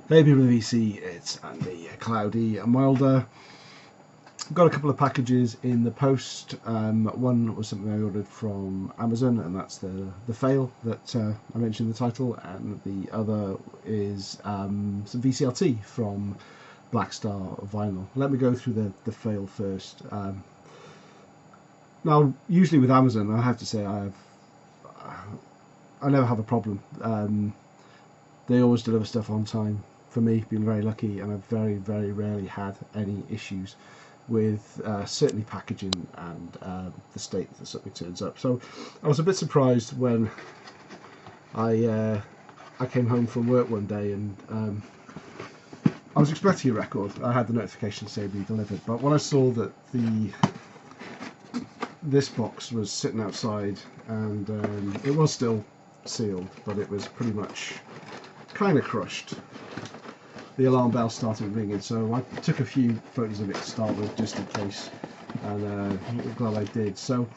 Hey people of VC, it's Andy, Cloudy and Wilder. Got a couple of packages in the post. One was something I ordered from Amazon, and that's the fail that I mentioned in the title, and the other is some VCLT from Black Star Vinyl. Let me go through the fail first. Now, usually with Amazon, I have to say I never have a problem. They always deliver stuff on time. For me, been very lucky, and I've very, very rarely had any issues with certainly packaging and the state that something turns up. So I was a bit surprised when I came home from work one day, and I was expecting a record. I had the notification saying be delivered, but when I saw that this box was sitting outside, and it was still sealed, but it was pretty much kind of crushed. The alarm bell started ringing, so I took a few photos of it to start with, just in case, and I'm glad I did. So,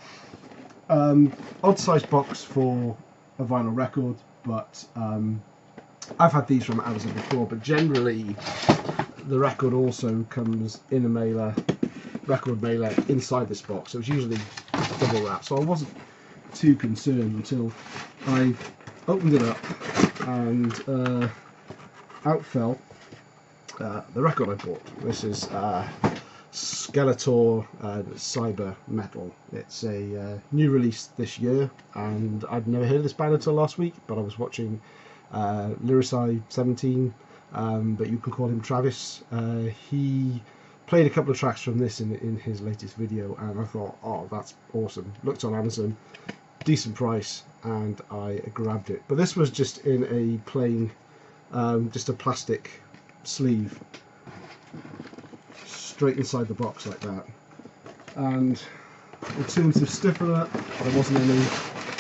odd sized box for a vinyl record, but I've had these from Amazon before, but generally the record also comes in a record mailer inside this box, so it's usually double wrapped, so I wasn't too concerned until I opened it up and out fell the record I bought. This is Skeletor Cyber Metal. It's a new release this year, and I'd never heard of this band until last week, but I was watching Lyrici 17, but you can call him Travis. He played a couple of tracks from this in his latest video, and I thought, oh, that's awesome. Looked on Amazon, decent price, and I grabbed it. But this was just in a plain, just a plastic sleeve straight inside the box like that, and in terms of stiffener there wasn't any,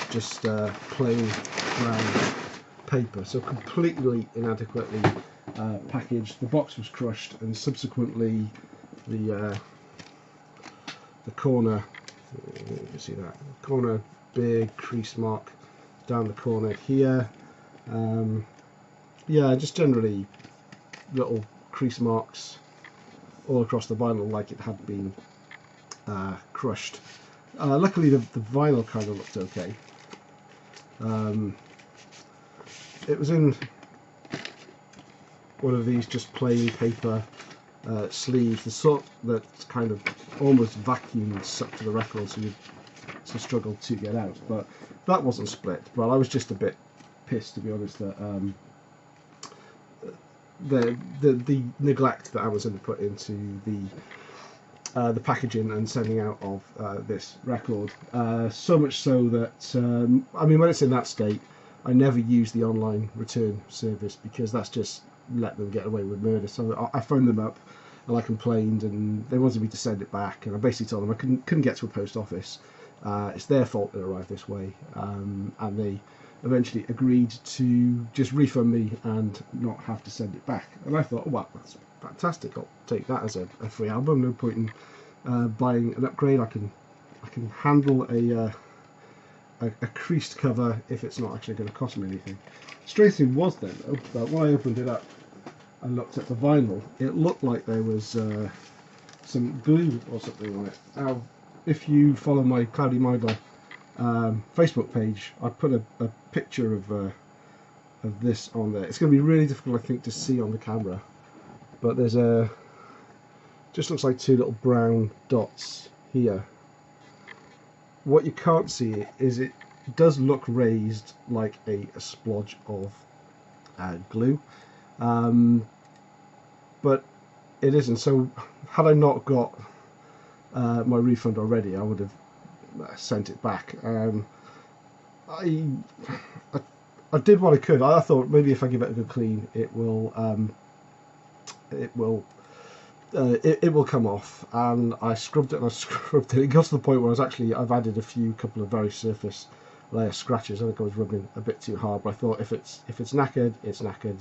just plain brown paper, so completely inadequately packaged. The box was crushed, and subsequently the corner, you can see that corner, big crease mark down the corner here. Yeah, just generally little crease marks all across the vinyl, like it had been crushed. Luckily the vinyl kind of looked okay. It was in one of these just plain paper sleeves, the sort that's kind of almost vacuum sucked to the record, so you struggle to get out. But that wasn't split. But I was just a bit pissed, to be honest, that the neglect that Amazon put into the packaging and sending out of this record, so much so that I mean, when it's in that state, I never use the online return service, because that's just let them get away with murder. So I phoned them up and I complained, and they wanted me to send it back, and I basically told them I couldn't get to a post office. It's their fault it arrived this way, and they eventually agreed to just refund me and not have to send it back. And I thought, oh, well, that's fantastic. I'll take that as a free album. No point in buying an upgrade. I can handle a creased cover if it's not actually going to cost me anything. Strange thing was then, though, that when I opened it up and looked at the vinyl, it looked like there was some glue or something on it. Now, if you follow my Cloudy Minder Facebook page, I put a picture of this on there. It's going to be really difficult, I think, to see on the camera, but there's just looks like two little brown dots here. What you can't see is it does look raised like a splodge of glue, but it isn't. So had I not got my refund already, I would have sent it back. I did what I could. I thought maybe if I give it a good clean, it will come off. And I scrubbed it and I scrubbed it. It got to the point where I've added a couple of very surface layer scratches. I think I was rubbing a bit too hard, but I thought if it's knackered, it's knackered.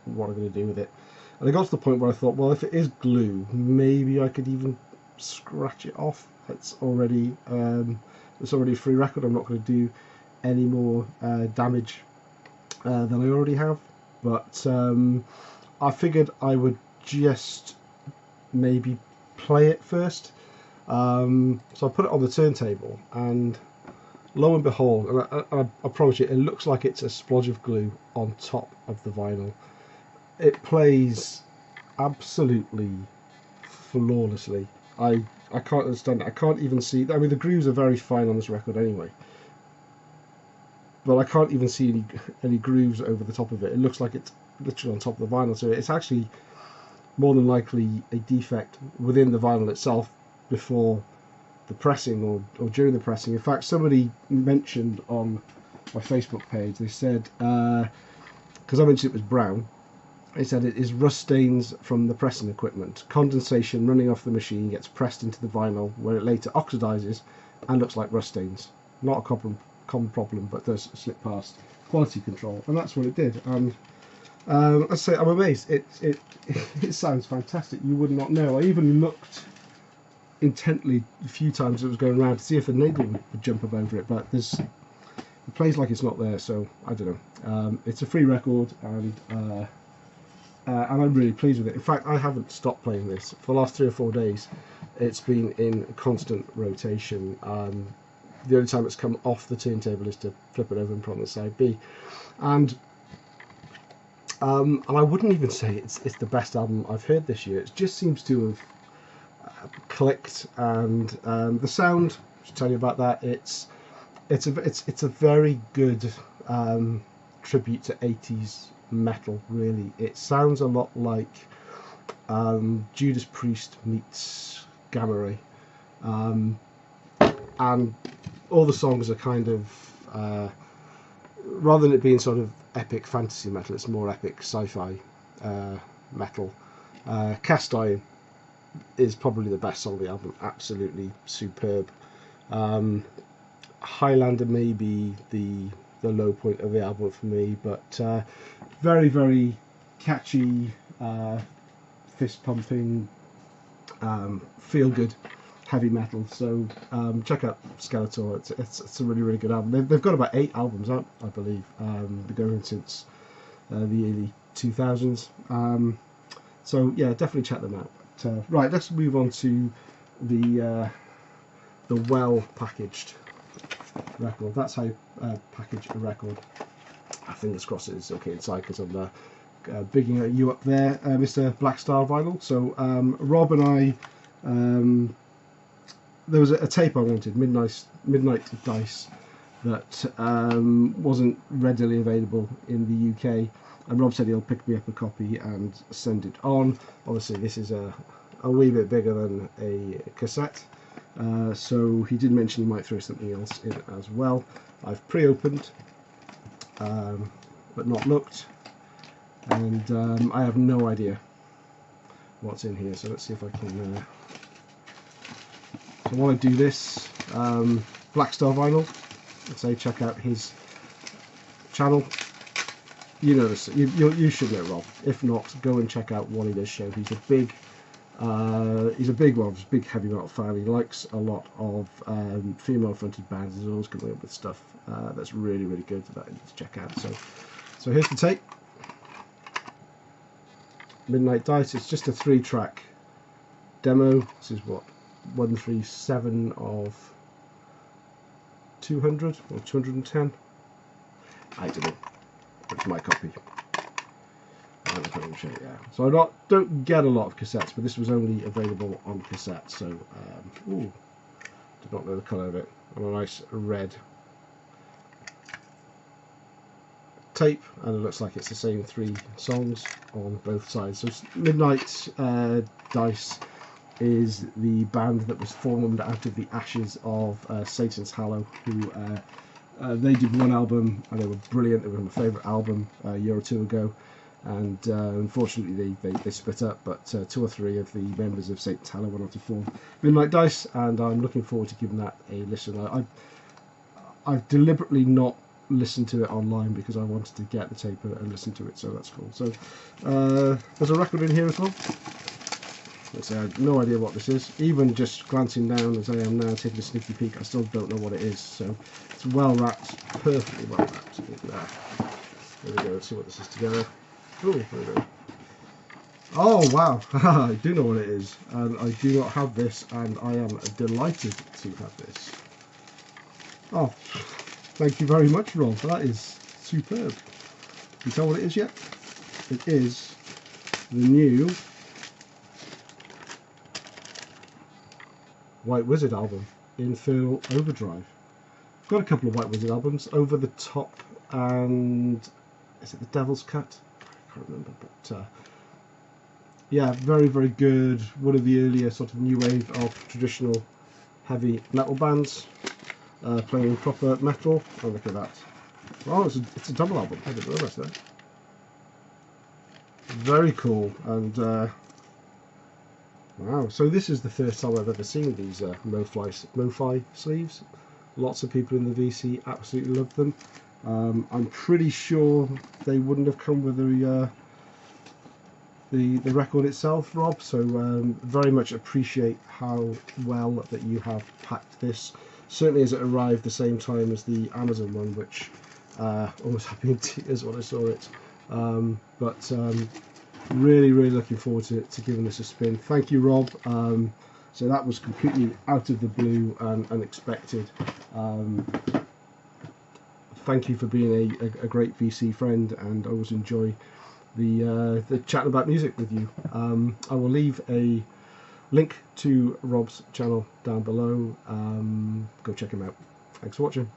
What am I going to do with it? And I got to the point where I thought, well, if it is glue, maybe I could even scratch it off. It's already a free record. I'm not going to do any more damage than I already have. But I figured I would just maybe play it first. So I put it on the turntable, and lo and behold, and I promise you, it looks like it's a splodge of glue on top of the vinyl. It plays absolutely flawlessly. I can't understand it. I can't even see. I mean, the grooves are very fine on this record anyway, but I can't even see any grooves over the top of it. It looks like it's literally on top of the vinyl. So it's actually more than likely a defect within the vinyl itself before the pressing or during the pressing. In fact, somebody mentioned on my Facebook page, they said, because I mentioned it was brown, they said it is rust stains from the pressing equipment. Condensation running off the machine gets pressed into the vinyl where it later oxidizes and looks like rust stains. Not a common problem, but does slip past quality control, and that's what it did. And I say I'm amazed. It sounds fantastic. You would not know. I even looked intently a few times as it was going around to see if the needle would jump up over it, but it plays like it's not there. So I don't know. It's a free record, and I'm really pleased with it. In fact, I haven't stopped playing this for the last 3 or 4 days. It's been in constant rotation. The only time it's come off the turntable is to flip it over and put on the side B, and I wouldn't even say it's the best album I've heard this year. It just seems to have clicked, and the sound, to tell you about that, it's a very good tribute to 80s metal. Really, it sounds a lot like Judas Priest meets Gamma Ray, and all the songs are kind of rather than it being sort of epic fantasy metal, it's more epic sci-fi metal. Cast Iron is probably the best song on the album. Absolutely superb. Highlander may be the low point of the album for me, but very, very catchy, fist pumping, feel good heavy metal. So check out Skeletor. It's a really, really good album. They've got about 8 albums out, I believe. They're going since the early 2000s. So yeah, definitely check them out. Right, let's move on to the well packaged record. That's how you package a record. Fingers crossed it's okay inside, because I'm bigging you up there, Mr. Black Star Vinyl. So Rob and I, there was a tape I wanted, Midnight Dice, that wasn't readily available in the UK, and Rob said he'll pick me up a copy and send it on. Obviously this is a wee bit bigger than a cassette, so he did mention he might throw something else in as well. I've pre-opened but not looked, and I have no idea what's in here, so let's see if I can so while I do this, Black Star Vinyl, let's say check out his channel. You know this, you should know Rob. If not, go and check out what he does show. He's a big big heavy metal fan. He likes a lot of female fronted bands. He's always coming up with stuff that's really, really good that I need to check out. So here's the tape. Midnight Dice. It's just a 3-track demo. This is what, 137 of 200 or 210. I don't know. It's my copy. Yeah. So I don't get a lot of cassettes, but this was only available on cassette. So, did not know the colour of it. On a nice red tape, and it looks like it's the same 3 songs on both sides. So Midnight Dice is the band that was formed out of the ashes of Satan's Hallow, who they did one album and they were brilliant. They were my favourite album a year or 2 ago, and unfortunately they split up, but 2 or 3 of the members of Satan's Hallow went on to form Midnight Dice, and I'm looking forward to giving that a listen. I've deliberately not listened to it online because I wanted to get the tape and listen to it, so that's cool. So there's a record in here as well. Let's say I have no idea what this is. Even just glancing down as I am now, taking a sneaky peek, I still don't know what it is. So it's well wrapped, perfectly well wrapped. There we go. Let's see what this is together. Oh, there we go. Oh wow, I do know what it is, and I do not have this, and I am delighted to have this. Oh, thank you very much, Rob. That is superb. Can you tell what it is yet? It is the new White Wizard album, Infernal Overdrive. I've got a couple of White Wizard albums, Over the Top and is it the Devil's Cut? I can't remember, but yeah, very, very good. One of the earlier sort of new wave of traditional heavy metal bands playing proper metal. Oh, look at that. Oh, it's a double album. I didn't realise that. Very cool. And wow, so this is the first time I've ever seen these MoFi sleeves. Lots of people in the VC absolutely love them. I'm pretty sure they wouldn't have come with the record itself, Rob. So very much appreciate how well that you have packed this. Certainly as it arrived the same time as the Amazon one, which almost had me in tears when I saw it. But really, really looking forward to giving this a spin. Thank you, Rob. So that was completely out of the blue and unexpected. Thank you for being a great VC friend, and I always enjoy the chat about music with you. I will leave a link to Rob's channel down below. Go check him out. Thanks for watching.